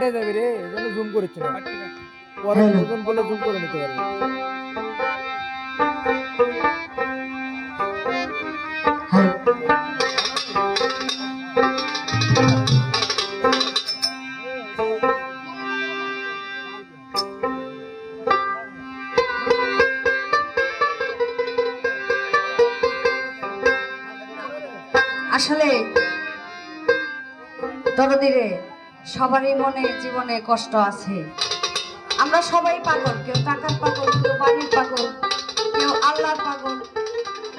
হয়ে যাবে রে, এজন্য জুম করেছি না। পরে নতুন বলে জুম করে নিতে পারবে। আসলে দরদিরে সবারই মনে জীবনে কষ্ট আছে। আমরা সবাই পাগল, কেউ টাকার পাগল, কেউ বাড়ির পাগল, কেউ আল্লাহর পাগল,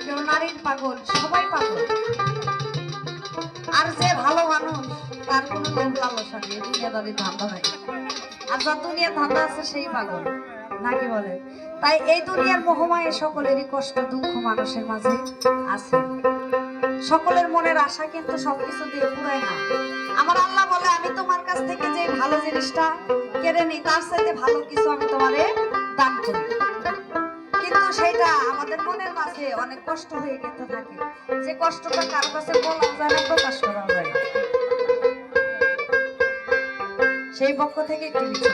কেউ নারীর পাগল, সবাই পাগল। আর যে ভালো মানুষ তার কোনো লোভ লালসা নেই, দুনিয়াদারি ধান্দা নাই। আর যা দুনিয়ার ধান্দা আছে সেই পাগল, নাকি বলে? তাই এই দুনিয়ার মোহমায় সকলেরই কষ্ট দুঃখ মানুষের মাঝে আছে। সকলের মনের আশা কিন্তু সবকিছু দিয়ে পুরায় না। আমার আল্লাহ বলে, আমি তোমার কাছ থেকে যে ভালো জিনিসটা কেড়ে নিই তার চাইতে ভালো কিছু আমি তোমারে দান করি। কিন্তু সেটা আমাদের মনের মাঝে অনেক কষ্ট হয়ে গেতে থাকে, যে কষ্টটা কারো কাছে বলা যায় না, প্রকাশ করা যায় না। সেই পক্ষ থেকে একটু নিচে